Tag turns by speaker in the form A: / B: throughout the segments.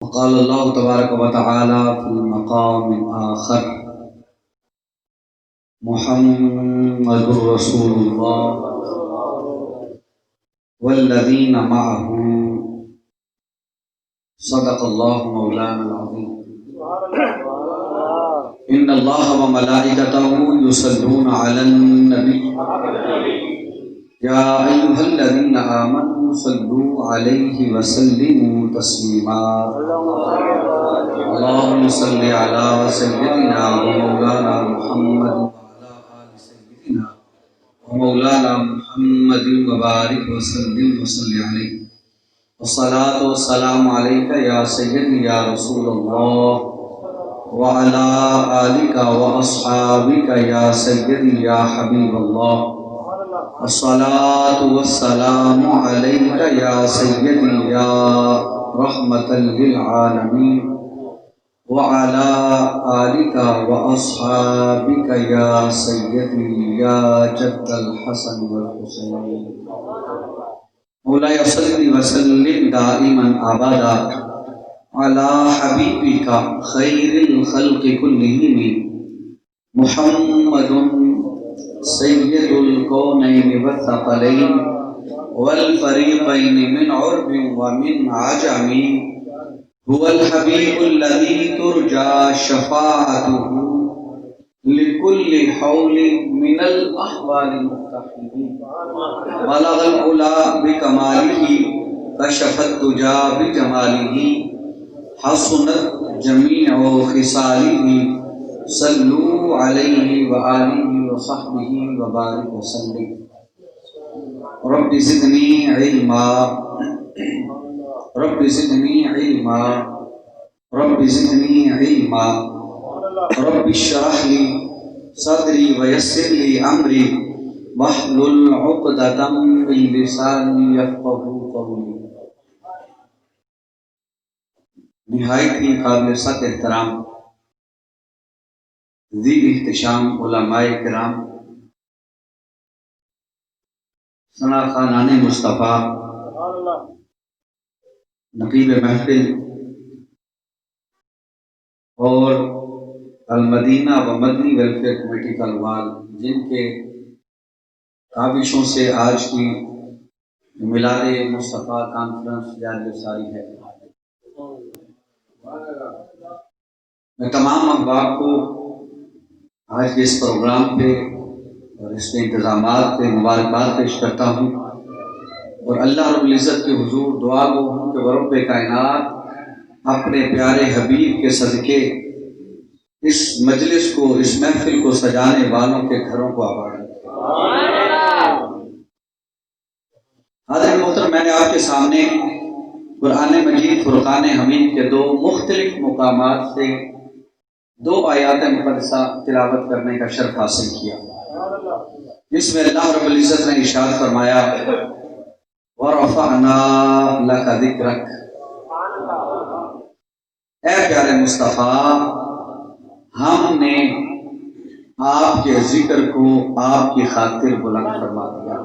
A: وقال الله تبارك وتعالى في المقام آخر: محمد رسول الله والذين معه صدق الله مولانا العظيم. إن الله وملائكته يصلون على النبي يا أيها الذين آمنوا صلوا عليه وسلموا تسليما. اللهم صل على سيدنا ومولانا محمد وعلى آل سيدنا ومولانا محمد وبارك وسلم وصل عليه. والصلاة والسلام عليك يا سيدي يا رسول الله وعلى آلك وأصحابك يا سيدي يا حبيب الله. الصلاة والسلام عليك يا سيدي يا رحمة للعالمين وعلى آلك وأصحابك يا سيدي يا جد الحسن والحسين. مولاي صل وسلم دائما أبدا على حبيبك خير الخلق كلهم محمد سید الکونین والثقلین والفریقین من عرب ومن عجم هو الحبیب الذی ترجى شفاعته لكل حول من الأحوال المستحيل. بلغ العلا بكماله كشف الدجى بجماله حسنت جميع خصاله. صلوا عليه وآله وصحبه وبارك وسلم. رب زدني علما رب زدني علما رب زدني علما رب اشرح لي صدري ويسر لي أمري واحلل عقدة من لساني يفقهوا قولي. نہایت ہی قابل سطح احترام ذی احتشام علماء کرام، ثنا خانان مصطفیٰ، نقیب محفل اور المدینہ و مدنی ویلفیئر کمیٹی کا الوال، جن کے کاوشوں سے آج کی میلاد مصطفیٰ کانفرنس جاری ساری ہے، میں تمام احباب کو آج کے اس پروگرام پہ اور اس کے انتظامات پہ مبارکباد پیش کرتا ہوں، اور اللہ رب العزت کے حضور دعا گو ہوں کہ رب کائنات اپنے پیارے حبیب کے صدقے اس مجلس کو، اس محفل کو سجانے والوں کے گھروں کو آباد رکھے۔ حاضر محترم، میں نے آپ کے سامنے قرآن مجید فرقان حمید کے دو مختلف مقامات سے دو آیات مقدسہ تلاوت کرنے کا شرف حاصل کیا، جس میں اللہ رب العزت نے ارشاد فرمایا وَرَفَعْنَا لَكَ ذِكْرَكَ، اے پیارے مصطفیٰ، ہم نے آپ کے ذکر کو آپ کی خاطر بلند فرما دیا۔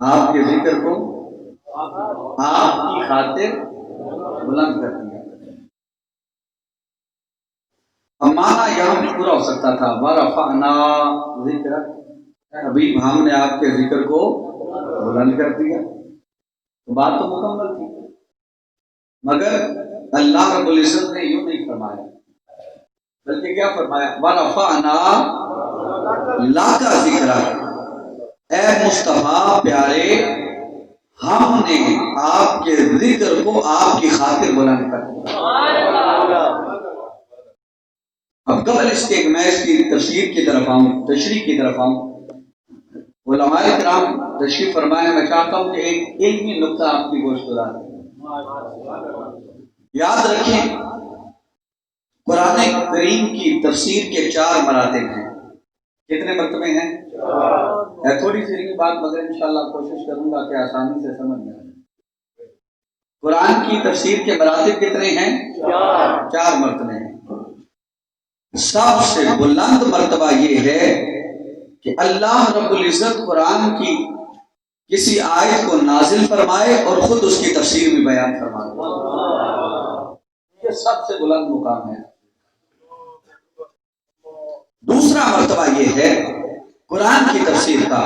A: آپ کے ذکر کو آپ کی خاطر بلند کر دیا۔ اب معنی یہاں بھی پورا ہو سکتا تھا وَرَفَعْنَا ذِكْرَكَ، حبیب ہم نے آپ کے ذکر کو بلند کر دیا، تو بات تو مکمل تھی، مگر اللہ رب العزت نے یوں نہیں فرمایا، بلکہ کیا فرمایا وَرَفَعْنَا لَكَ ذِكْرَكَ، اے مصطفیٰ پیارے، ہم نے آپ کے ذکر کو آپ کی خاطر بلند کر دیا۔ اب قبل اس کے میں اس کی تفسیر کی طرف آؤں، تشریح کی طرف آؤں، علماء کرام تشریف فرمائے، میں چاہتا ہوں کہ ایک علمی نقطہ آپ کی گوشت گزار یاد رکھیں۔ قرآن کریم کی تفسیر کے 4 مراتب ہیں۔ کتنے مرتبے ہیں؟ تھوڑی سی علمی بات، مگر انشاءاللہ کوشش کروں گا کہ آسانی سے سمجھ میں آئے۔ قرآن کی تفسیر کے مراتب کتنے ہیں؟ 4 مرتبے ہیں۔ سب سے بلند مرتبہ یہ ہے کہ اللہ رب العزت قرآن کی کسی آیت کو نازل فرمائے اور خود اس کی تفسیر بھی بیان فرمائے، یہ سب سے بلند مقام ہے۔ دوسرا مرتبہ یہ ہے قرآن کی تفسیر کا،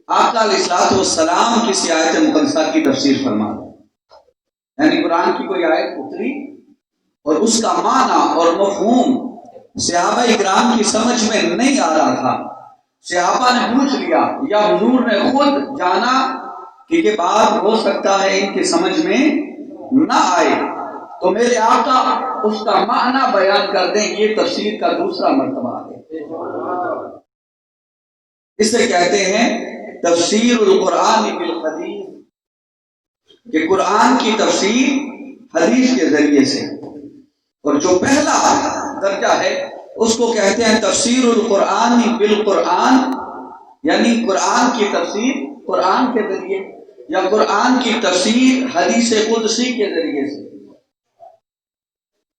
A: آقا علیہ الصلوۃ والسلام کسی آیت مقدسہ کی تفسیر فرما، یعنی قرآن کی کوئی آیت اتری اور اس کا معنی اور مفہوم صحابہ اکرام کی سمجھ میں نہیں آ رہا تھا، صحابہ نے پوچھ لیا یا حضور نے خود جانا کہ یہ بات ہو سکتا ہے ان کی سمجھ میں نہ آئے، تو میرے آقا اس کا معنی بیان کر دیں، یہ تفسیر کا دوسرا مرتبہ ہے۔ اسے کہتے ہیں تفسیر القرآن بالحدیث، کہ قرآن کی تفسیر حدیث کے ذریعے سے، اور جو پہلا درجہ ہے اس کو کہتے ہیں تفسیر القرآن بالقرآن، یعنی قرآن کی تفسیر قرآن کے ذریعے، یا قرآن کی تفسیر حدیث قدسی کے ذریعے سے،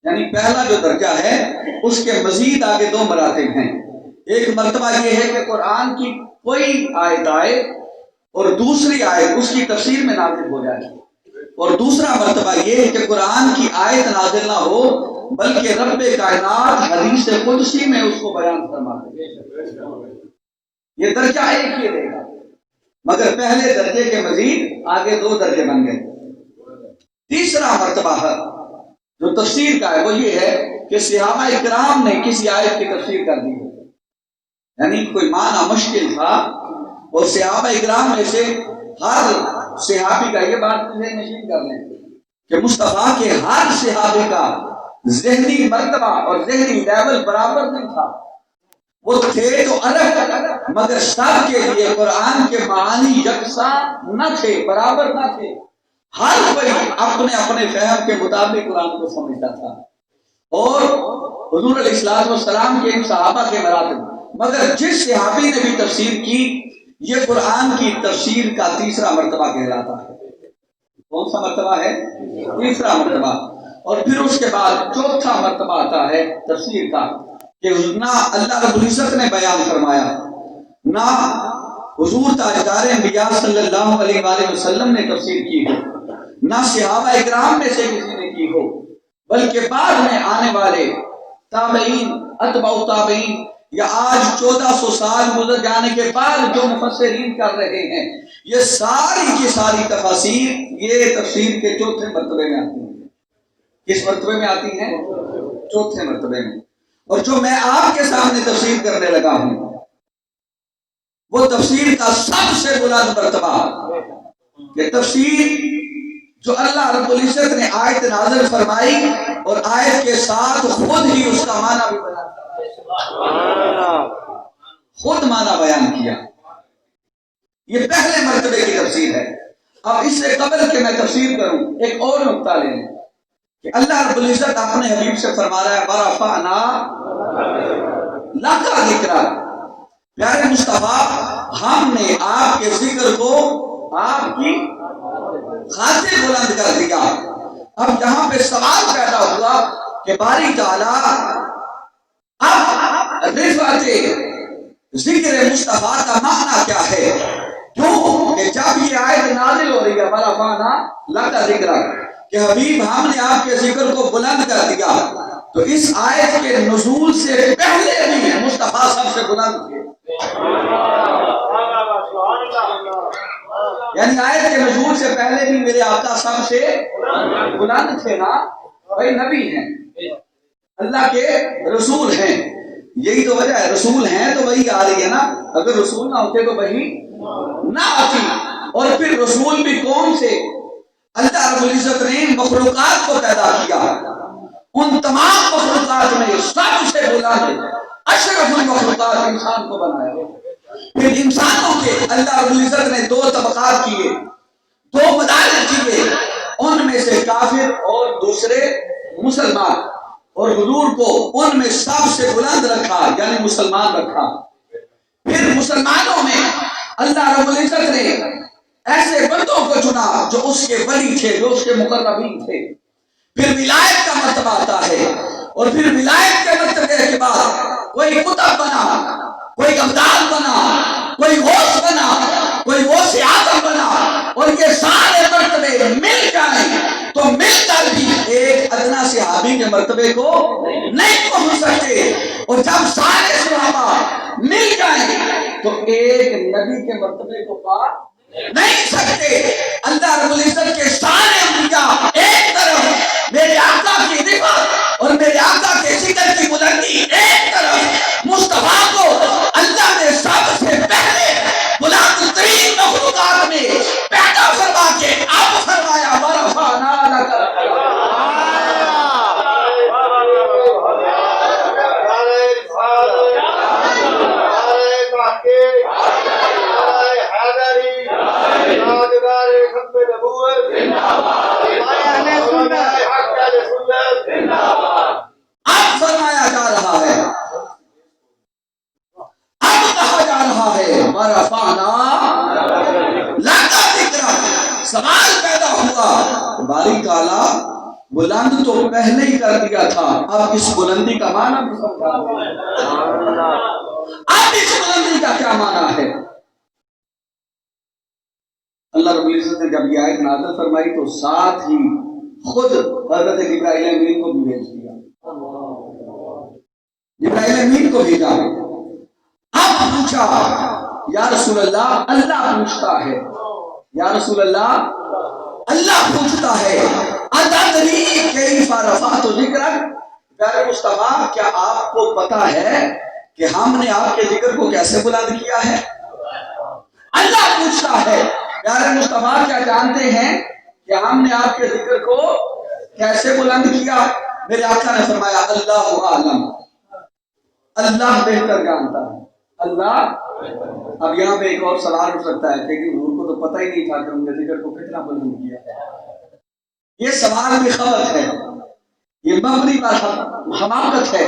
A: یعنی پہلا جو درجہ ہے اس کے مزید آگے دو مراتب ہیں۔ ایک مرتبہ یہ ہے کہ قرآن کی کوئی آیت آئے اور دوسری آیت اس کی تفسیر میں نازل ہو جائے، اور دوسرا مرتبہ یہ ہے کہ قرآن کی آیت نازل نہ ہو بلکہ رب کائنات حدیث قدسی میں اس کو بیان فرما دے۔ یہ درجہ ایک ہی رہے گا، مگر پہلے درجے کے مزید آگے دو درجے بن گئے۔ تیسرا مرتبہ ہے جو تفسیر کا ہے وہ یہ ہے کہ صحابہ اکرام نے کسی آیت کی تفسیر کر دی، یعنی کوئی معنی مشکل تھا اور صحابہ اکرام میں سے ہر صحابی کا، یہ بات مجھے نشین کر لیں کہ مصطفیٰ کے ہر صحابی کا ذہنی مرتبہ اور ذہنی لیول برابر نہیں تھا، وہ تھے تو الگ مگر سب کے لیے قرآن کے معانی یکساں نہ تھے، برابر نہ تھے، ہر کوئی اپنے اپنے فہم کے مطابق قرآن کو سمجھتا تھا، اور حضور علیہ الصلوۃ والسلام کے ان صحابہ کے مراتب، مگر جس صحابی نے بھی تفسیر کی یہ قرآن کی تفسیر کا تیسرا مرتبہ کہلاتا ہے۔ کون سا مرتبہ ہے؟ تیسرا مرتبہ۔ اور پھر اس کے بعد چوتھا مرتبہ آتا ہے تفسیر کا، کہ نہ اللہ رب العزت نے بیان فرمایا، نہ حضور تاجدار انبیاء صلی اللہ علیہ وآلہ وسلم نے تفسیر کی ہو، نہ صحابہ اکرام میں سے کسی نے کی ہو، بلکہ بعد میں آنے والے تابعین، اتباع تابعین، یا آج 1400 سال گزر جانے کے بعد جو مفسرین کر رہے ہیں، یہ ساری کی ساری تفاسیر یہ تفسیر کے چوتھے مرتبے میں آتی ہیں۔ کس مرتبے میں آتی ہیں؟ چوتھے مرتبے میں۔ اور جو میں آپ کے سامنے تفسیر کرنے لگا ہوں وہ تفسیر کا سب سے بلند مرتبہ، کہ تفسیر جو اللہ رب العزت نے آیت نازل فرمائی اور آیت کے ساتھ خود ہی اس کا معنی بھی بیان کیا، خود معنی بیان کیا، یہ پہلے مرتبے کی تفسیر ہے۔ اب اس سے قبل کہ میں تفسیر کروں ایک اور نقطہ لے لیں کہ اللہ رب العزت اپنے حبیب سے فرما رہا ہے وَرَفَعْنَا لَكَ ذِكْرَكَ، پیارے مصطفیٰ ہم نے آپ کے ذکر کو آپ کی خاطر بلند کر دیا۔ اب یہاں پہ سوال پیدا ہوا کہ باری تعالیٰ اب رفعت ذکر مصطفیٰ کا معنی کیا ہے؟ کیوں کہ جب یہ آیت نازل ہو رہی ہے وَرَفَعْنَا لَكَ ذِكْرَكَ کہ حبیب ہم نے آپ کے ذکر کو بلند کر دیا، تو اس آیت کے نزول سے پہلے بھی مصطفیٰ سب سے بلند تھے، یعنی آیت کے نزول سے پہلے بھی میرے آقا سب سے بلند تھے نا، بھائی نبی ہیں، اللہ کے رسول ہیں، یہی تو وجہ ہے، رسول ہیں تو وہی آ رہی ہے نا، اگر رسول نہ ہوتے تو وہی نہ آتی۔ اور پھر رسول بھی کون سے؟ اللہ رب العزت نے مخلوقات کو پیدا کیا، ان تمام مخلوقات میں سب سے بلند اشرف المخلوقات انسان کو بنایا، پھر انسانوں کے اللہ رب العزت نے دو طبقات کیے، دو مدارج کیے، ان میں سے کافر اور دوسرے مسلمان، اور حضور کو ان میں سب سے بلند رکھا یعنی مسلمان رکھا۔ پھر مسلمانوں میں اللہ رب العزت نے ایسے بندوں کو چنا جو اس کے ولی تھے، جو اس کے مقربین تھے۔ پھر ولایت کا مرتبہ آتا ہے، اور پھر ولایت کے مرتبے کے بعد کوئی قطب بنا، کوئی ابدال بنا، کوئی غوث بنا، کوئی غوث اعظم بنا، اور یہ سارے مرتبے مل جائیں تو مل کر بھی ایک ادنا صحابی کے مرتبے کو نہیں پہنچ سکتے، اور جب سارے صحابہ مل جائیں تو ایک نبی کے مرتبے کو پا نہیں سکتے۔ اللہ رب العزت کے سارے انبیاء ایک طرف، میرے آقا کی رفعت اور میرے آقا کے ذکر کی بلندی ایک طرف، مصطفیٰ کو اللہ نے سب سے پہلے بلند ترین مخلوقات میں پیدا فرما کے اب فرمایا ورفعنا لک اب فرمایا جا رہا ہے، اب کہا جا رہا ہے ورفعنا لک ذکرک۔ سوال پیدا ہوا باری تعالیٰ بلند تو پہلے ہی کر دیا تھا، اب اس بلندی کا معنی بھی سمجھا دیا، اب اس بلندی کا کیا معنی ہے؟ اللہ رب العزت نے جب یہ آیت نازل فرمائی تو ساتھ ہی خود حضرت جبرائیل امین کو بھی بھیج دیا، جبرائیل امین کو بھیجا۔ اب پوچھا یا رسول اللہ، اللہ پوچھتا ہے، یا رسول اللہ اللہ پوچھتا ہے اتدری کیف رفعت ذکرک، پیارے مصطفیٰ کیا آپ کو پتا ہے کہ ہم نے آپ کے ذکر کو کیسے بلند کیا ہے؟ اللہ پوچھتا ہے پیارے مصطفیٰ کیا جانتے ہیں کہ ہم نے آپ کے ذکر کو کیسے بلند کیا؟ میرے آقا نے فرمایا اللہ عالم، اللہ بہتر جانتا ہے، اللہ۔ اب یہاں پہ ایک اور سوال اٹھ سکتا ہے کہ حضور کو تو پتہ ہی نہیں تھا کہ ہم نے ذکر کو کتنا بلند کیا ہے۔ یہ سوال بھی خبر ہے، یہ مبنی پر حماقت ہے۔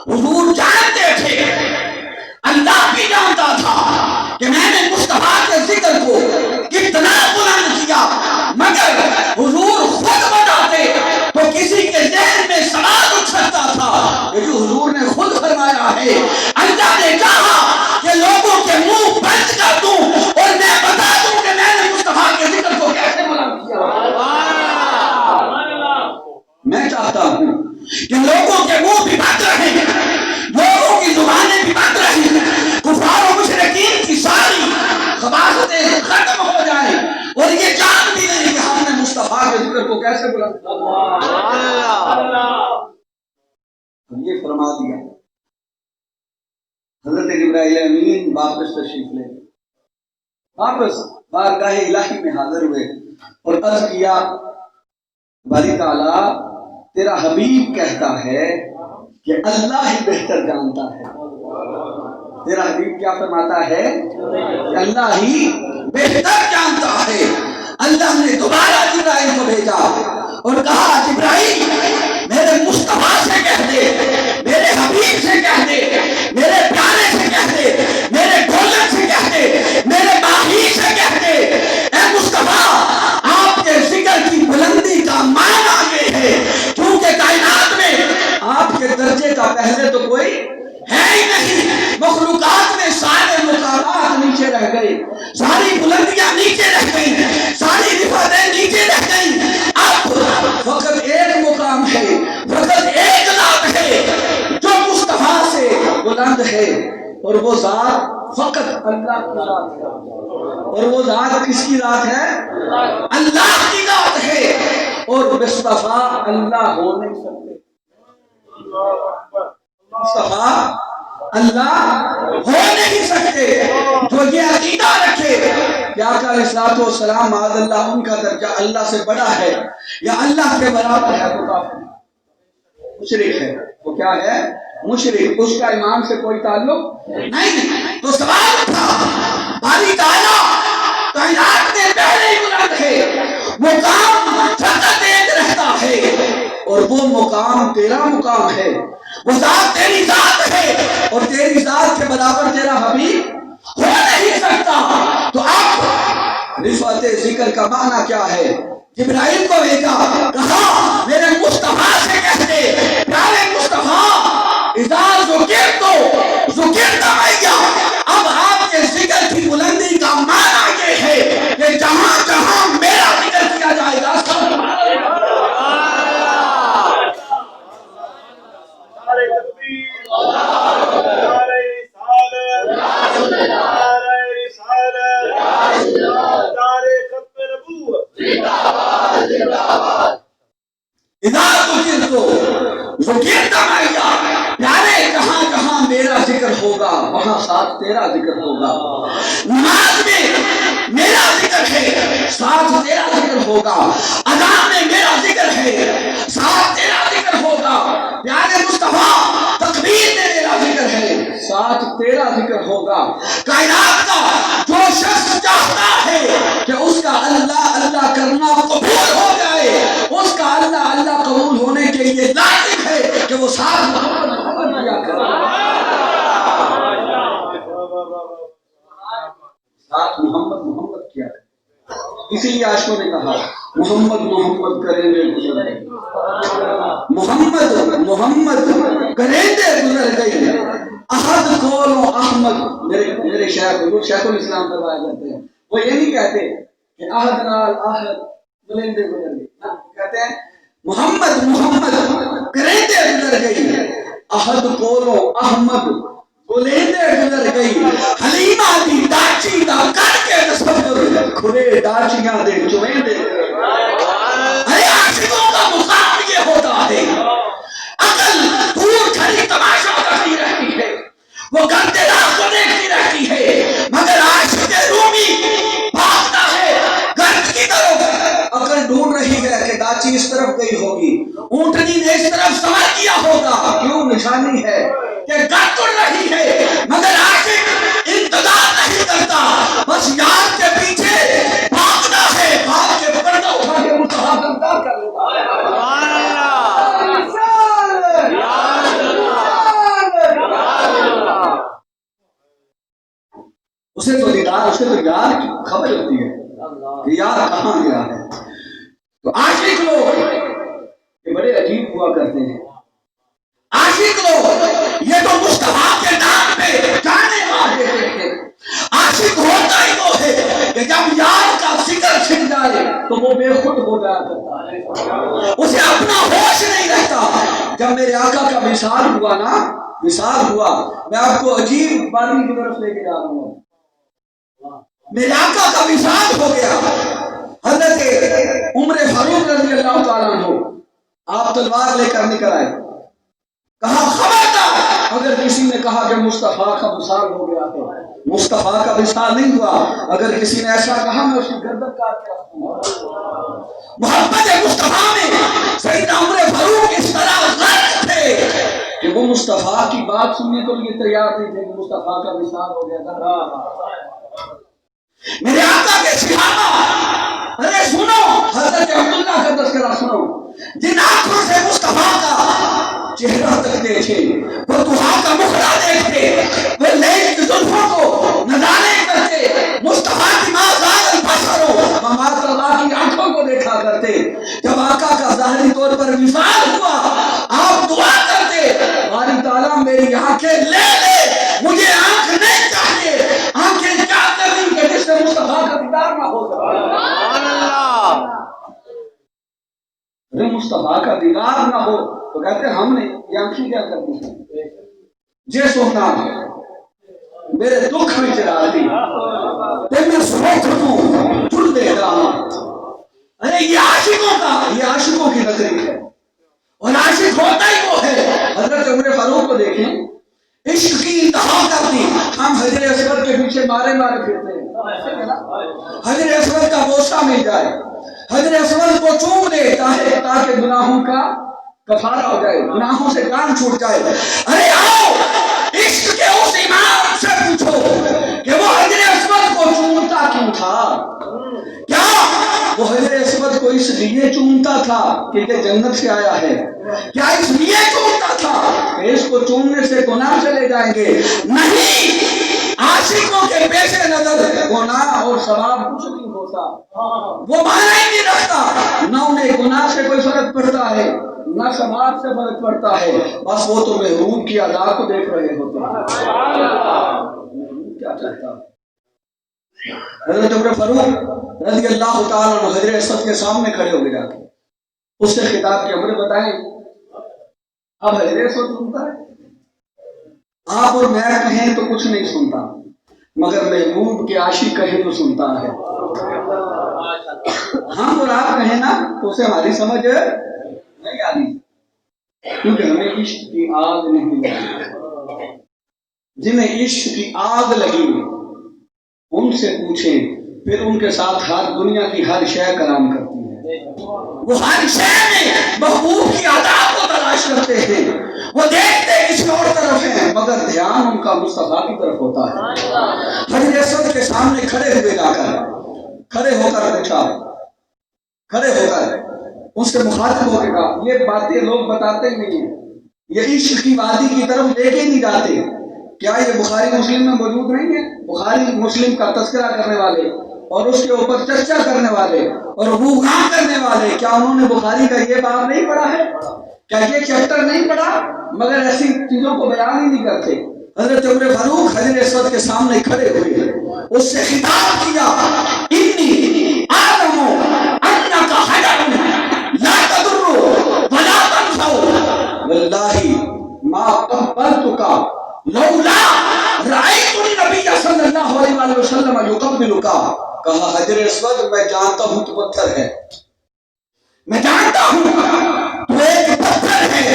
A: حضور جانتے تھے، اللہ بھی جانتا تھا کہ میں نے مصطفیٰ کے ذکر کو کتنا بلند کیا، مگر حضور خود بتاتے تو کسی کے ذہن میں سوال اٹھ سکتا تھا کہ جو حضور نے خود فرمایا ہے اللہ نے چاہا کہ لوگوں کے منہ بند کر دوں اور میں بتا دوں کہ میں نے مصطفیٰ کے ذکر کو کیسے بلند کیا۔ میں چاہتا ہوں کہ لوگوں کے منہ بھی بند رہیں، لوگوں کی زبانیں بھی بند رہیں، کفار و مشرکین کی ساری خباثتیں ختم ہو جائیں اور یہ جان بھی نہیں کہ ہم نے مصطفیٰ کے ذکر کو کیسے بلند کیا۔ یہ فرما دیا۔ حضرت جبرائیل امین واپس تشریف لے، واپس بارگاہ الہی میں حاضر ہوئے اور عرض کیا باری تعالیٰ تیرا حبیب کہتا ہے کہ اللہ ہی بہتر جانتا ہے۔ تیرا حبیب کیا فرماتا ہے کہ اللہ ہی بہتر جانتا ہے۔ اللہ نے دوبارہ جبرائیل کو بھیجا اور کہا جبرائیل میرے مصطفیٰ سے کہہ دے، میرے حبیب سے کہہ دے، میرے پیارے سے کہہ دے، میرے ڈھولک سے کہہ دے، میرے ماہی سے کہہ دے، اے مصطفیٰ آپ کے ذکر کی بلندی کا معنی یہ ہے کیونکہ کائنات میں آپ کے درجے کا پہلے تو کوئی ہے ہی نہیں، مخلوقات میں سارے مقامات نیچے رہ گئے، ساری بلندیاں نیچے رہ گئی، ساری رفعتیں نیچے رہ گئی، اب فقط ایک مقام ہے، فقط ایک ذات ہے جو مصطفیٰ سے بلند ہے، اور وہ ذات فقط اللہ کی ذات ہے۔ اور وہ ذات کس کی ذات ہے؟ اللہ کی ذات ہے، اور مصطفیٰ اللہ ہو نہیں سکتے، مصطفیٰ اللہ ہو نہیں سکتے۔ جو یہ عقیدہ رکھے کہ آقا علیہ الصلوۃ والسلام معاذ اللہ ان کا درجہ اللہ سے بڑا ہے یا اللہ کے برابر ہے تو کافر مشرک ہے۔ وہ کیا ہے؟ مشرک، اس کا ایمان سے کوئی تعلق نہیں۔ تو سوال اٹھا باری تعالیٰ کائنات میں پہلے ہی بلند ہے، مقام فقط ایک رہتا ہے اور وہ مقام تیرا مقام ہے، وہ ذات تیری ذات ہے اور تیری ذات کے برابر تیرا حبیب ہو نہیں سکتا۔ تو اب رفعت ذکر کا معنی کیا ہے؟ جبرائیل کو بھیجا، کہا میرے مصطفیٰ سے کہہ دے، پیارے مصطفیٰ اذا ذکرت ذکرت معیا، اب آپ کے ذکر کی پیارے جہاں جہاں میرا ذکر ہوگا وہاں ساتھ تیرا ذکر ہوگا. نماز میں میرا ذکر ہے ساتھ تیرا ذکر ہوگا. اذان میں میرا ذکر ہے ساتھ تیرا ذکر ہوگا. پیارے مصطفیٰ تکبیر میں میرا ذکر ہے ساتھ تیرا ذکر ہوگا. کائنات کا جو شخص چاہتا ہے کہ اس کا اللہ اللہ کرنا قبول ہو جائے اس کا اللہ اللہ قبول ہونے کے لیے لازم ہے کہ وہ ساتھ محمد کیا کرے. ساتھ محمد کیا کرے. اسی لیے عاشقوں نے کہا محمد کریں گے گزر گئے. محمد کریں گے گزر گئے. احد کولو احمد میرے شیخ الاسلام فرمایا کرتے ہیں وہ یہ نہیں کہتے کہ احد نال احد گلندے گزر گئے. کہتے ہیں محمد کرندے گزر گئی. احد کولو احمد گلندے گزر گئی. حلیمہ دی ڈاچی دا کر کے تصور کھلے ڈاچیاں دے چویندے. ارے عاشقوں کا مقام یہ ہوتا ہے عقل دور کھڑی تماشا کرتی رہتی ہے وہ گندے راہ کو دیکھتی رہتی ہے مگر عاشق رومی بھاگتا ہے گند کی طرف. عقل ڈھونڈ رہی ہے کہ ڈاچی اس طرف گئی ہوگی اونٹنی نے اس طرف سوار کیا ہوگا. کیوں نشانی ہے کہ گند اڑ رہی ہے مگر عاشق انتظار نہیں کرتا بس یار کے پیچھے بھاگتا ہے. بھاگ کے پردہ اٹھا کے مصطفیٰ کا انکار کر لیتا ہے. اسے تو یار کی خبر ہوتی ہے کہ یار کہاں گیا ہے. تو عاشق لوگ یہ بڑے عجیب ہوا کرتے ہیں. عاشق لوگ یہ تو مصطفیٰ کے نام پہ جانے والے تھے. عاشق ہوتا ہی وہ ہے کہ جب یار کا ذکر چھن جائے تو وہ بے خود ہو جایا کرتا ہے. اسے اپنا ہوش نہیں رہتا. جب میرے آقا کا وصال ہوا میں آپ کو عجیب باتیں کی طرف لے کے جا رہا ہوں. میرے آقا کا وصال ہو گیا. حضرت عمر فاروق رضی اللہ تعالیٰ عنہ آپ تلوار لے کر نکل آئے. کہا خبردار اگر کسی نے کہا کہ مصطفیٰ کا وصال ہو گیا ہے مصطفیٰ کا وصال نہیں ہوا. اگر کسی نے ایسا کہا میں اس کی گردن کاٹ کے رکھوں گا. محمد مصطفیٰ میں سیدنا عمر فاروق اس طرح غرق تھے کہ وہ مصطفیٰ کی بات سننے کو لیے تیار نہیں تھے کہ مصطفیٰ کا وصال ہو گیا تھا. میرے آقا کے صحابہ ارے سنو حضرت عبداللہ کا تذکرہ سنو جن آنکھوں سے مصطفیٰ کا چہرہ تکتے تھے وہ دعا کا مخڑا دیکھتے وہ لیل کی زلفوں کو نظارے کرتے مصطفیٰ کی ماں زاد البصرو ماں اللہ کی آنکھوں کو دیکھا کرتے. جب آقا کا ظاہری طور پر وصال ہوا آپ دعا کرتے باری تعالیٰ میری آنکھیں لے لے مجھے آنکھ نہیں چاہیے. آنکھیں کیا کریں کہ جس سے مصطفیٰ کا دیدار نہ ہو سکے. مصطفیٰ کا دیدار نہ ہو تو کہتے ہم نے یہ آنکھیں کیا کرنی ہے. جے سونا میرے دکھ میں چلا دی تے میں سوچ ہوں چل دے رہا. ارے یہ عاشقوں کی نظری ہے اور عاشق ہوتا ہی وہ ہے. حضرت عمر فاروق کو دیکھیں عشق کی انتہا کر دی. ہم حجر اسود کے پیچھے مارے پھرتے ہیں. حجر اسود کا بوسہ مل جائے حجر اسود کو چوم دے تاکہ گناہوں کا کفارہ ہو جائے گناہوں سے کام چھوٹ جائے. ارے آؤ عشق کے اس امام سے پوچھو کہ وہ حجر اسود کو چومتا کیوں تھا. کیا وہ حجر اسود کو اس لیے چومتا تھا کہ یہ جنت سے آیا ہے؟ کیا اس لیے چومتا تھا کہ اس کو چومنے سے گناہ چلے جائیں گے؟ نہیں. عاشقوں کے پیش نظر گناہ اور ثواب کچھ نہیں ہوتا. وہ معنی ہی نہیں رکھتا. نہ انہیں گناہ سے کوئی فرق پڑتا ہے نہ ثواب سے فرق پڑتا ہے. بس وہ تو محروم کی ادا کو دیکھ رہے ہوتے ہیں. کیا چاہتا حضرت عمر فاروق رضی اللہ تعالیٰ عنہ حجر اسود کے سامنے کھڑے ہو گئے جا کے اس سے خطاب کے عمر بتائیں اب حجر اسود سنتا ہے. آپ اور میں کہیں تو کچھ نہیں سنتا مگر محبوب کے عاشق کہیں تو سنتا ہے. ہم اور آپ کہیں نا تو اسے ہماری سمجھ نہیں آتی. کیونکہ ہمیں عشق کی آگ نہیں لگی. جنہیں عشق کی آگ لگی ان سے پوچھیں، پھر ان کے ساتھ ہر دنیا کی ہر شے کلام کرتی ہے. وہ ہر شے میں محبوب کی ادا کو تلاش کرتے ہیں، وہ دیکھتے کسی اور طرف ہیں مگر دھیان ان کا مصطفیٰ کی طرف ہوتا ہے. حجر اسود کے سامنے کھڑے ہوئے جا کر کھڑے ہو کر پوچھا، کھڑے ہو کر اس سے مخاطب ہو کے کہا، یہ باتیں لوگ بتاتے ہی نہیں ہیں، یہ عشق کی وادی کی طرف لے کے نہیں جاتے. کیا یہ بخاری مسلم میں موجود نہیں ہے؟ بخاری مسلم کا تذکرہ کرنے والے اور اس کے اوپر چرچا کرنے والے اور غوغا کرنے والے، کیا انہوں نے بخاری کا یہ باب نہیں پڑھا ہے؟ کیا یہ چیپٹر نہیں پڑھا؟ مگر ایسی چیزوں کو بیان ہی نہیں کرتے. حضرت عمر فاروق حجر اسود کے سامنے کھڑے ہوئے، اس سے خطاب کیا، انی اعلم انک حجر لا تضر ولا تنفع واللہ ما قبلتک لولا رأیت النبی صلی اللہ علیہ وسلم یقبلک. کہا حجر اسود میں جانتا ہوں تو پتھر ہے، میں جانتا ہوں تو ایک پتھر ہے،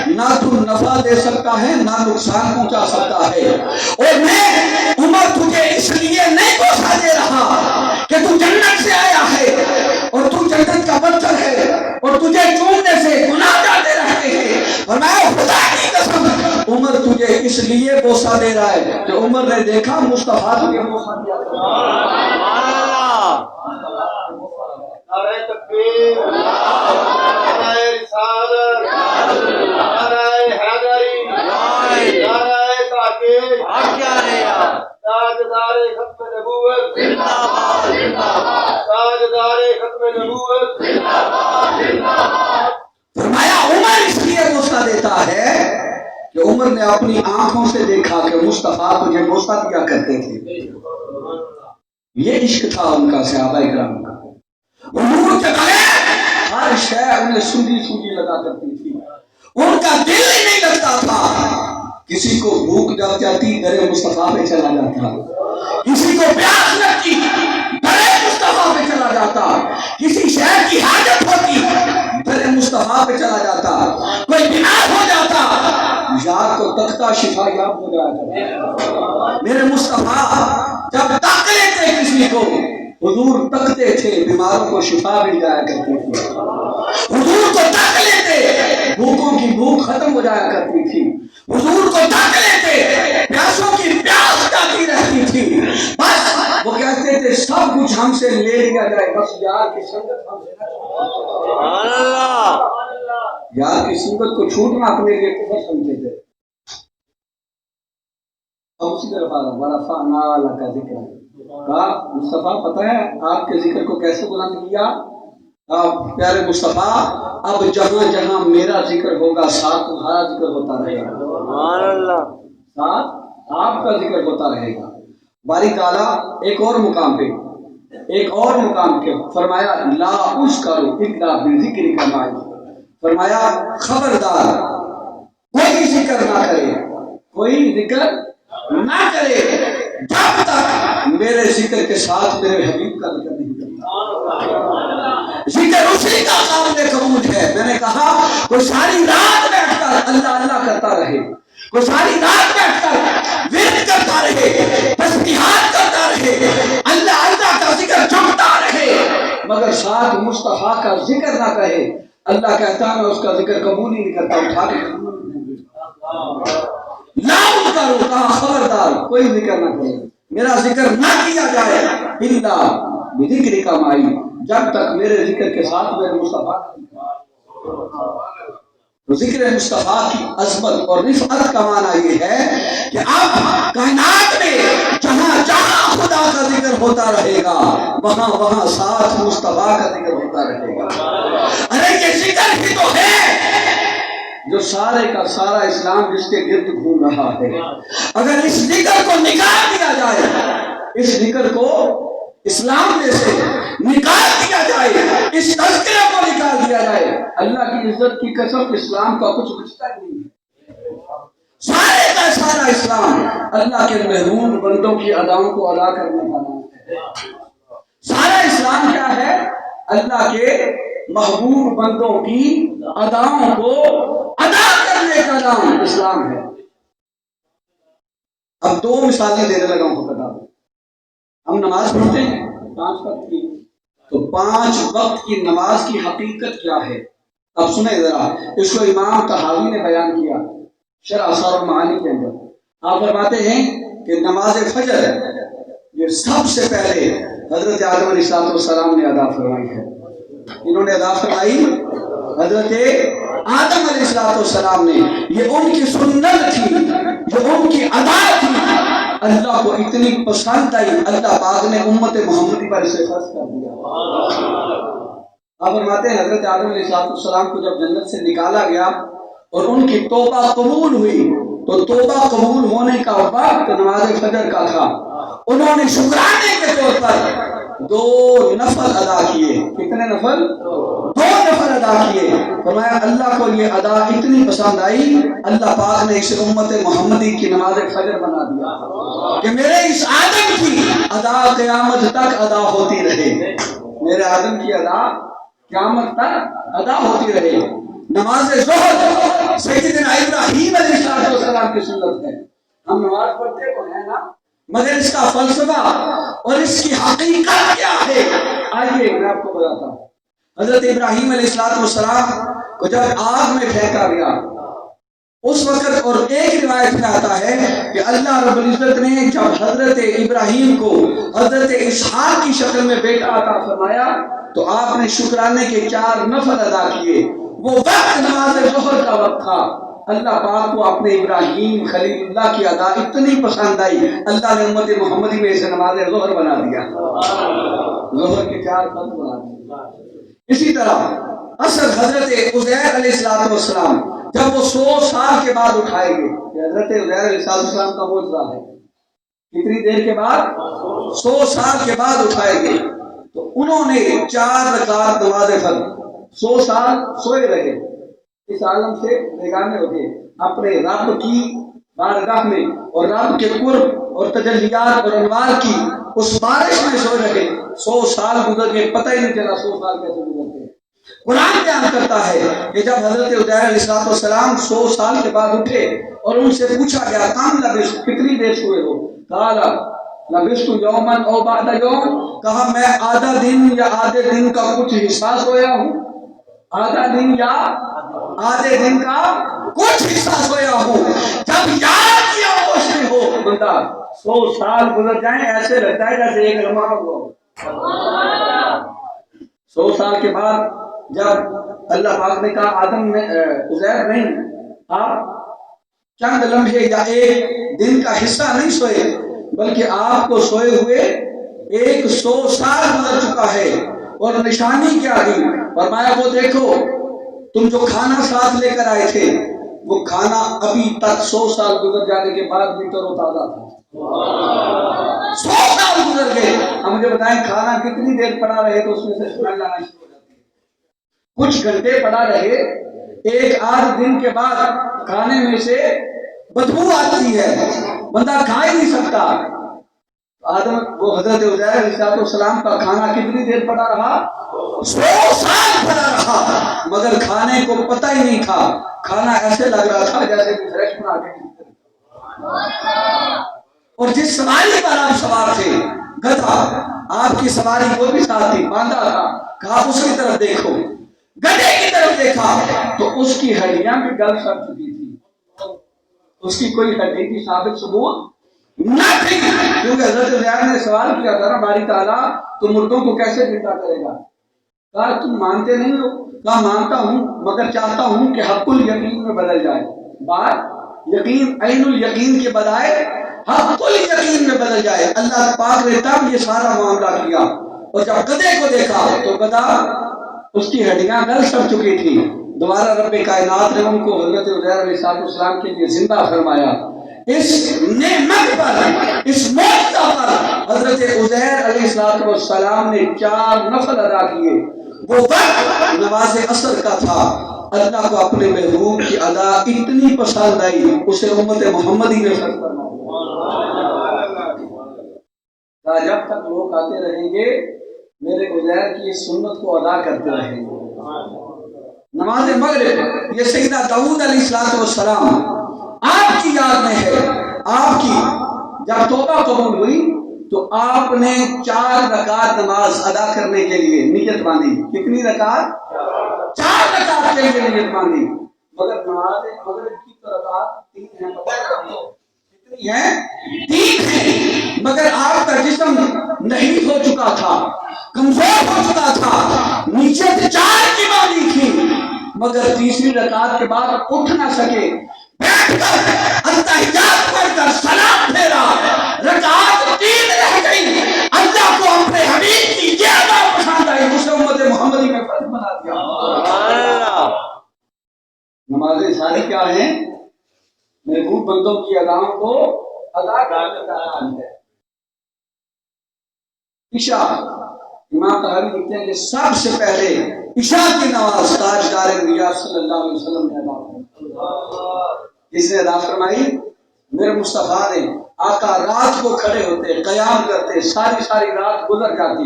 A: نہ تو نفع دے سکتا ہے نہ نقصان پہنچا سکتا ہے. اور میں عمر تجھے اس لیے نہیں بوسا دے رہا کہ تو جنت سے آیا ہے اور تو جنت کا پتھر ہے اور تجھے چومنے سے گناہ جاتے رہتے ہیں، اور میں خدا کی قسم عمر تجھے اس لیے بوسا دے رہا ہے کہ عمر نے دیکھا مصطفیٰ تجھے بوسا دیا. نعرہ تکبیر، نعرہ رسالت، نعرہ حیدری، نعرہ تحقیق، تاجدار ختم نبوت، تاجدار ختم نبوت. فرمایا عمر اس لیے بوسا دیتا ہے کہ عمر نے اپنی آنکھوں سے دیکھا کہ مصطفیٰ تجھے بوسا دیا کرتے تھے. یہ عشق تھا ان کا، صحابہ کرام کا. حضور کے بغیر ہر شے انہیں سوجی سوجی لگا کرتی تھی، ان کا دل ہی نہیں لگتا تھا. کسی کو بھوک جب جاتی در مصطفیٰ پہ چلا جاتا، کسی کو پیاس لگتی در مصطفیٰ پہ چلا جاتا، کسی شہر کی حاجت ہوتی در مصطفیٰ پہ چلا جاتا، کوئی بیمار ہو جاتا یار کو تختہ شفا یاب ہو جاتا. میرے مصطفیٰ جب تک لیتے کسی کو حضور تکتے تھے، بیماروں کو شفا مل جایا کرتی تھی. حضور کو تک لیتے، بھوکوں کی بھوک ختم ہو جایا کرتی تھی. حضور کو تک لیتے، پیاسوں کی پیاس جاتی رہتی تھی. بس وہ کہتے تھے سب کچھ ہم سے لے لیا جائے، بس یار کی سنگت ہم سے نہ، یار کی سنگت کو چھوٹنا اپنے لیے کفر سمجھتے تھے. اب اسی طرف آ رہا ورفعنا لک ذکرک. کہا مصطفیٰ پتہ ہے آپ کے ذکر کو کیسے بلند کیا؟ پیارے مصطفیٰ اب جہاں جہاں میرا ذکر ہوگا ساتھ تمہارا ذکر ہوتا رہے گا، سبحان اللہ، ساتھ آپ کا ذکر ہوتا رہے گا. باری تعالیٰ ایک اور مقام پہ فرمایا لا اذکر الا بذکرک معی. فرمایا خبردار کوئی ذکر نہ کرے، کوئی ذکر نہ کرے جب تک میرے ذکر کے ساتھ میرے حبیب کا ذکر نہیں کرتا. ذکر اسی کا قابل قبول ہے. میں نے کہا کوئی ساری رات بیٹھ کر اللہ اللہ کرتا رہے، کوئی ساری رات بیٹھ کر ورد کرتا رہے، تسبیحات کرتا رہے، اللہ اللہ کا ذکر جمتا رہے، مگر ساتھ مصطفیٰ کا ذکر نہ کہے، اللہ کہتا میں اس کا ذکر قبول ہی نہیں کرتا. اٹھا کے لاؤ کرو، کہا خبردار کوئی ذکر نہ کرے، میرا ذکر نہ کیا جائے الا بذکرک معی، جب تک میرے ذکر کے ساتھ میرے مصطفیٰ. تو ذکر مصطفیٰ کی عظمت اور رفعت کا معنی یہ ہے کہ اب کائنات میں جہاں جہاں خدا کا ذکر ہوتا رہے گا وہاں وہاں ساتھ مصطفیٰ کا ذکر ہوتا رہے گا. ارے یہ ذکر ہی تو ہے جو سارے کا سارا اسلام جس کے گرد گھوم رہا ہے. اگر اس ذکر کو نکال دیا جائے، اس ذکر کو اسلام میں سے نکال دیا جائے، اس تذکرے کو نکال دیا جائے، اللہ کی عزت کی قسم اسلام کا کچھ بچتا ہی نہیں ہے. سارے کا سارا اسلام اللہ کے محروم بندوں کی اداؤں کو ادا کرنے کا نام ہے. سارا اسلام کیا ہے؟ اللہ کے محبوب بندوں کی اداؤں کو ادا کرنے کا نام اسلام ہے۔ اب دو مثالیں دینے لگا ہوں بتا دوں۔ ہم نماز پڑھتے ہیں 5 وقت کی، تو 5 وقت کی نماز کی حقیقت کیا ہے؟ اب سنیں ذرا، اس کو امام طحاوی نے بیان کیا شرح اثار المعانی کے اندر۔ آپ فرماتے ہیں کہ نماز فجر یہ سب سے پہلے حضرت آدم علیہ السلام نے ادا فرمائی ہے۔ انہوں نے ادا فرمائی حضرت آدم علیہ السلام نے، یہ ان کی سنت تھی، جو ان کی ادا تھی، اللہ کو اتنی پسند آئی، اللہ پاک نے امت محمدی پر اسے فرض کر دیا۔ آپ فرماتے ہیں حضرت آدم علیہ السلام کو جب جنت سے نکالا گیا اور ان کی توبہ قبول ہوئی، تو توبہ قبول ہونے کا وقت نماز فجر کا تھا۔ انہوں نے شکرانے کے طور پر 2 نفل ادا کیے۔ کتنے نفل؟ 2 نفل ادا کیے۔ فرمایا اللہ کو یہ ادا اتنی پسند آئی، اللہ پاک نے اسے امت محمدی کی نماز فجر بنا دیا کہ میرے اس آدم کی ادا قیامت تک ادا ہوتی رہے، میرے آدم کی ادا قیامت تک ادا ہوتی رہے۔ نماز ظہر سیدنا ابراہیم علیہ السلام کی سنت ہے۔ ہم نماز پڑھتے تو ہیں نا، مگر اس کا فلسفہ اور اس کی حقیقت کیا ہے، آئیے میں آپ کو بتاتا ہوں۔ حضرت ابراہیم علیہ السلام کو جب آگ میں پھینکا گیا اس وقت، اور ایک روایت میں آتا ہے کہ اللہ رب العزت نے جب حضرت ابراہیم کو حضرت اسحاق کی شکل میں بیٹا عطا فرمایا تو آپ نے شکرانے کے 4 نفل ادا کیے۔ وہ وقت نماز ظہر کا وقت تھا۔ اللہ پاک کو اپنے ابراہیم خلیل اللہ کی ادا اتنی پسند آئی، اللہ نے امت محمدی میں اسے نماز ظہر بنا دیا، ظہر کے 4 فرض بنا دیا۔ اسی طرح عصر حضرت عزیر علیہ السلام جب وہ 100 سال کے بعد اٹھائے گئے، حضرت عزیر علیہ السلام کا معجزہ ہے، کتنی دیر کے بعد؟ 100 سال کے بعد اٹھائے گئے، تو انہوں نے 4 رکعت نماز فرض 100 سال سوئے رہے، اس عالم سے بیگانے ہو گئے، اپنے رب کی بارگاہ میں اور رب کے قرب اور تجلیات اور انوار کی اس بارش میں سوئے رہے۔ 100 سال گزر گئے، پتہ ہی نہیں چلا 100 سال کیسے گزرتے۔ قرآن بیان کرتا ہے کہ جب حضرت عزیر علیہ السلام 100 سال کے بعد اٹھے اور ان سے پوچھا گیا کام لبثت، کتنی دیر سوئے ہو؟ قال لبثت یوما او بعد یوم، کہا میں آدھا دن یا آدھے دن کا کچھ حصہ سویا ہوں، آدھا دن یا آدھے دن کا کچھ حصہ سویا ہوں۔ جب یاد کیا ہوش میں ہو بندہ، 100 سال گزر جائیں ایسے لگتا ہے جیسے ایک لمحہ ہوا۔ 100 سال کے بعد جب اللہ پاک نے کہا آدم میں عزیر نہیں، آپ چند لمحے یا ایک دن کا حصہ نہیں سوئے، بلکہ آپ کو سوئے ہوئے 100 سال گزر چکا ہے۔ اور نشانی کیا دی؟ فرمایا وہ دیکھو تم جو کھانا ساتھ لے کر آئے تھے، وہ کھانا ابھی تک 100 سال گزر جانے کے بعد بھی تر و تازہ تھا۔ 100 سال گزر گئے، ہم مجھے بتائیں کھانا کتنی دیر پڑا رہے تو اس میں سے اسمیل آنا شروع ہو جاتی ہے۔ کچھ گھنٹے پڑا رہے، 1 دن کے بعد کھانے میں سے بدبو آتی ہے، بندہ کھا ہی نہیں سکتا۔ آدم وہ حضرت عزیر علیہ السلام کا کھانا کتنی دیر پڑا رہا؟ 100 سال پڑا رہا، مگر کھانے کو پتہ ہی نہیں تھا، کھانا ایسے لگ رہا تھا جیسے فریش بنا کے۔ اور جس سواری پر آپ سوار تھے گدھا، آپ کی سواری وہ بھی ساتھ تھی، باندھا تھا، کہا اس کی طرف دیکھو، گدھے کی طرف دیکھا تو اس کی ہڈیاں بھی گل سڑ چکی تھی، اس کی کوئی ہڈی کی ثابت ثبوت نہ تھی، کیونکہ حضرت عزیر نے سوال کیا تھا نا باری تعالیٰ تو مردوں کو کیسے زندہ کرے گا؟ کہا تم مانتے نہیں ہو؟ کہا مانتا ہوں مگر چاہتا ہوں کہ حق الیقین میں بدل جائے، بات یقین عین الیقین کے بجائے حق الیقین میں بدل جائے۔ اللہ پاک نے تب یہ سارا معاملہ کیا، اور جب گدھے کو دیکھا تو گدھا اس کی ہڈیاں گل سڑ چکی تھی، دوبارہ رب کائنات نے ان کو حضرت عزیر علیہ السلام کے لیے زندہ فرمایا۔ اس نعمت پر، اس معجزہ پر حضرت عزیر علیہ السلام نے 4 نفل ادا کیے۔ وہ وقت نماز عصر کا تھا، اللہ کو اپنے محبوب کی ادا اتنی پسند آئی، اسے امت محمدی نے فرض فرمایا۔ جب تک لوگ آتے رہیں گے میرے عزیر کی اس سنت کو ادا کرتے رہیں گے، نماز مغرب یہ سیدنا داؤد علیہ السلام آپ کی یاد میں ہے. آپ کی جب توبہ قبول ہوئی تو آپ نے 4 رکعت نماز ادا کرنے کے لیے نیت باندھی. کتنی رکعت؟ 4 رکعت کے لیے نیت باندھی. مگر نماز مغرب کی تو رکعت 3 ہیں. کتنی ہیں؟ 3 ہیں. مگر آپ کا جسم نہیں ہو چکا تھا، کمزور ہو چکا تھا، نیت 4 کی باندھی تھی، مگر تیسری رکعت کے بعد اٹھ نہ سکے. بیٹھ کر التحیات پڑھ کر سلام پھیرا، رکعت 3 رہ گئی. اللہ کو اپنے حبیب کی یہ ادا پسند آئی، اسے امت محمدی میں فرض بنا دیا. نمازیں ساری کیا ہیں؟ محبوب بندوں کی اداؤں کو ادا کرنے کا نام ہے. عشاء امام طحاوی لکھتے ہیں کہ سب سے پہلے عشاء کی نماز تاجدار انبیاء صلی اللہ علیہ وسلم نے ادا فرمائی. جس نے ادا فرمائی میرے مصطفیٰ نے. آقا رات کو کھڑے ہوتے، قیام کرتے، ساری رات گزر جاتی.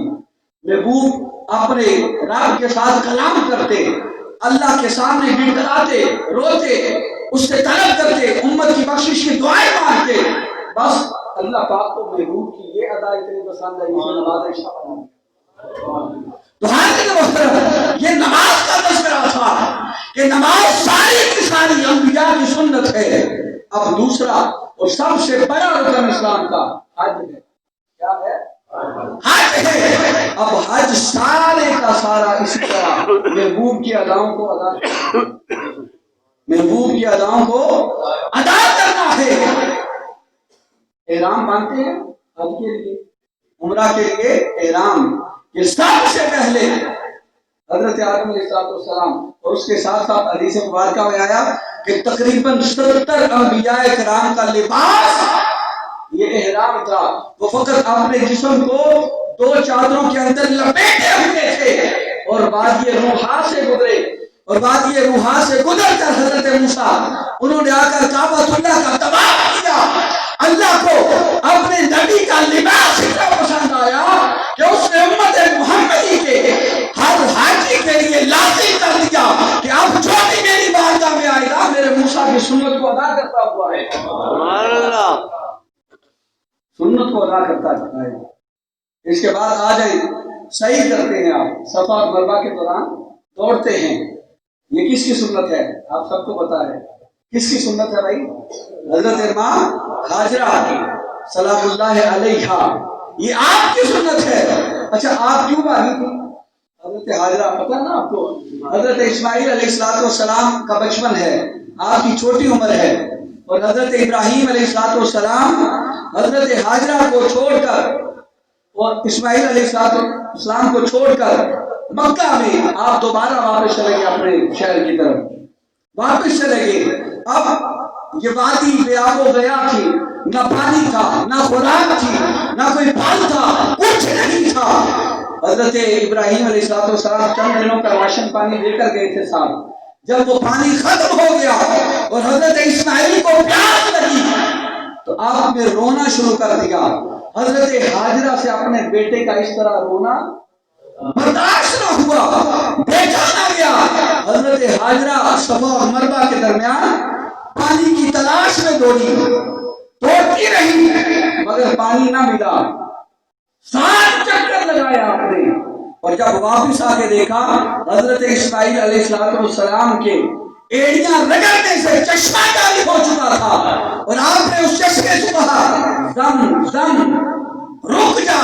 A: محبوب اپنے رب کے ساتھ کلام کرتے، اللہ کے سامنے گڑگڑاتے، روتے، اس سے طلب کرتے، امت کی بخشش کی دعائیں مانگتے. بس اللہ پاک کو محبوب کی یہ ادا اتنی پسند ہے جسے نماز عشاء پڑھنا. تو یہ نماز کا تذکرہ تھا کہ نماز ساری کی ساری انبیاء کی سنت ہے. اب دوسرا اور سب سے بڑا رکن اسلام کا حج ہے. کیا ہے؟ حج ہے. اب حج سارے کا سارا اسی طرح محبوب کی اداؤں کو ادا کرنا، محبوب کی اداؤں کو ادا کرنا ہے. احرام باندھتے ہیں حج کے لیے، عمرہ کے لیے احرام. یہ سب سے پہلے حضرت آدم علیہ السلام اور اس کے ساتھ ساتھ حدیث مبارکہ میں آیا کہ تقریباً 70 انبیاء کرام کا لباس یہ احرام تھا. وہ فقط اپنے جسم کو 2 چادروں کے اندر لپیٹے ہوئے تھے اور وادی روحا سے گزرے. اور وادی روحا سے گزر کر حضرت موسیٰ انہوں نے آ کر کعبۃ اللہ کا طواف کیا. اللہ کو اپنے نبی کا لباس اتنا پسند آیا کہ اس نے امت محمدی کے ہر حاجی کے لیے لازم کر دیا کہ اب جو بھی میری بارگاہ میں آئے گا میرے موسیٰ کی سنت کو ادا کرتا ہوا ہے. سنت کو ادا کرتا ہے. اس کے بعد آ جائیں، صحیح کرتے ہیں آپ، صفا اور مروہ کے دوران دوڑتے ہیں. یہ کس کی سنت ہے؟ آپ سب کو پتا ہے. کس کی سنت ہے بھائی؟ حضرت ماں ہاجرہ سلام اللہ علیہا، یہ آپ کی سنت ہے. اچھا آپ کیوں بھاگی تھی؟ حضرت ہاجرہ پتہ نا آپ کو، حضرت اسماعیل علیہ السلام کا بچپن ہے، آپ کی چھوٹی عمر ہے، اور حضرت ابراہیم علیہ السلام حضرت ہاجرہ کو چھوڑ کر اور اسماعیل علیہ السلام کو چھوڑ کر مکہ میں آپ دوبارہ واپس چلے گئے اپنے شہر کی طرف، واپس چلے گئے. اب یہ وادی بے آب و گیا تھی، نہ پانی تھا، نہ خوراک تھی، نہ کوئی پھل تھا، کچھ نہیں تھا. حضرت ابراہیم علیہ السلام چند دنوں کا راشن پانی لے کر گئے تھے ساتھ. جب وہ پانی ختم ہو گیا اور حضرت اسماعیل کو پیاس لگی تو آپ نے رونا شروع کر دیا. حضرت ہاجرہ سے اپنے بیٹے کا اس طرح رونا برداشت نہ ہوا، دیکھا نہ گیا. حضرت ہاجرہ صفا اور مروہ کے درمیان پانی کی تلاش میں دوڑتی رہی مگر پانی نہ ملا. 7 چکر لگایا آپ نے، اور جب واپس آ کے دیکھا حضرت اسماعیل علیہ السلام کے ایڑیاں رگڑنے سے چشمہ جاری ہو چکا تھا، اور آپ نے اس چشمے سے کہا زم زم رک جا.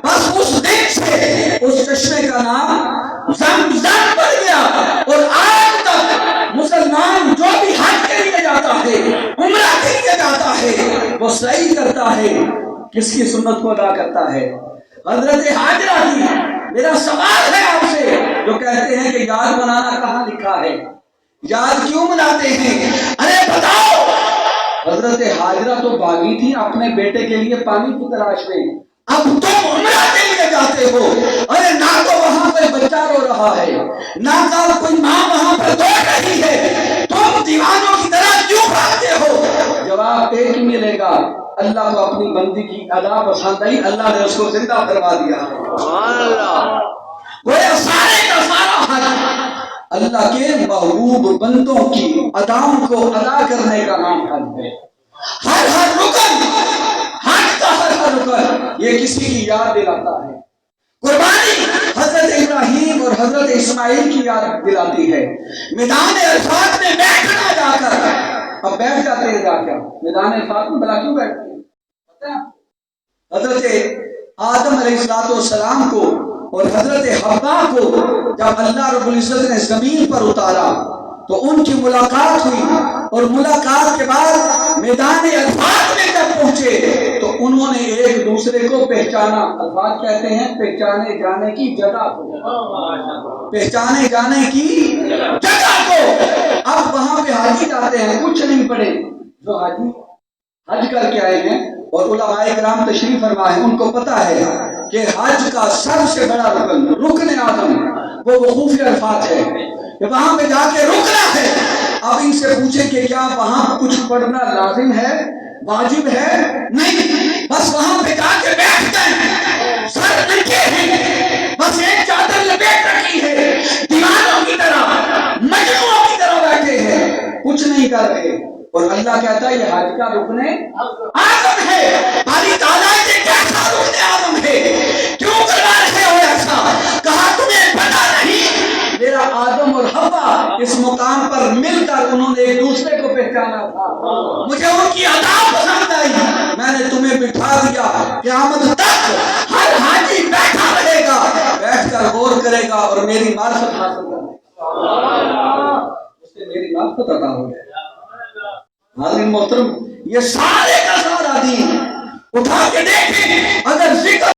A: بس اس دن سے اس چشمے کا نام زمزم پڑ گیا. اور آج تک مسلمان جو بھی حج کے لیے جاتا ہے، عمرہ کے لیے جاتا ہے، وہ صحیح کرتا ہے، کس کی سنت کو ادا کرتا ہے؟ حضرت ہاجرہ کی. میرا سوال ہے آپ سے جو کہتے ہیں کہ یاد بنانا کہاں لکھا ہے، یاد کیوں بناتے ہیں؟ ارے بتاؤ، حضرت ہاجرہ تو بھاگی تھی اپنے بیٹے کے لیے پانی کی تلاش میں، اب تم عمرہ کے لیے جاتے ہو. ارے نہ تو وہاں کوئی بچہ رو رہا ہے، نہ کوئی ماں وہاں پر دوڑ رہی ہے، تم دیوانوں کی طرح کیوں بھاگتے ہو؟ جواب ایک ہی ملے گا، اللہ کو اپنی بندی کی ادا پسند آئی، اللہ نے اس کو زندہ کروا دیا. گویا سارے کا سارا حج اللہ کے محبوب بندوں کی اداؤں کو ادا کرنے کا نام حج ہے۔ ہر رکن، حج کا ہر رکن یہ کسی کی یاد دلاتا ہے۔ قربانی حضرت ابراہیم اور حضرت اسماعیل کی یاد دلاتی ہے۔ میدان عرفات میں بیٹھنا جا کر، اب بیٹھ جاتے ہیں جا کر میدان عرفات میں، بلا کیوں بیٹھتے ہیں پتہ ہے؟ حضرت آدم علیہ السلام کو اور حضرت حوا کو جب اللہ رب العزت نے زمین پر اتارا تو ان کی ملاقات ہوئی، اور ملاقات کے بعد میدان عرفات میں جب پہنچے تو انہوں نے ایک دوسرے کو پہچانا۔ الفاظ کہتے ہیں پہچانے جانے کی جگہ کو، پہچانے جانے کی جگہ کو۔ اب وہاں پہ حاجی جاتے ہیں، کچھ نہیں پڑے، جو حاجی حج کر کے آئے ہیں اور علماء کرام تشریف فرمائے ہیں، ان کو پتہ ہے کہ حج کا سب سے بڑا رکن اعظم وہ وقوف عرفات ہے، کہ وہاں پہ جا کے رکنا ہے۔ اب ان سے پوچھیں کہ کیا وہاں کچھ پڑھنا لازم ہے، واجب ہے؟ نہیں، بس وہاں پہ جا کے بیٹھ گئے، سر ننگے ہیں، بس ایک چادر لپیٹ رکھی ہے، دیوانوں کی طرح، مجنوں کی طرح بیٹھے ہیں، کچھ نہیں کر رہے۔ اور اللہ کہتا ہے یہ حج کا رکن اعظم ہے۔ باری تعالیٰ یہ کیسا رکن اعظم ہے؟ کیوں کروا رہے ہو ایسا؟ کہا تمہیں پتہ نہیں، میرا آدم اور حوا اس مقام پر مل کر انہوں نے ایک دوسرے کو پہچانا تھا، مجھے ان کی ادا پسند آئی، میں نے تمہیں بٹھا دیا۔ قیامت تک ہر حاجی بیٹھا رہے گا، بیٹھ کر غور کرے گا اور میری معرفت حاصل کرے گا، اس سے میری معرفت عطا ہو جائے گی۔ حاضرین محترم، یہ سارے کا سارا دین اٹھا کے دیکھیں، اگر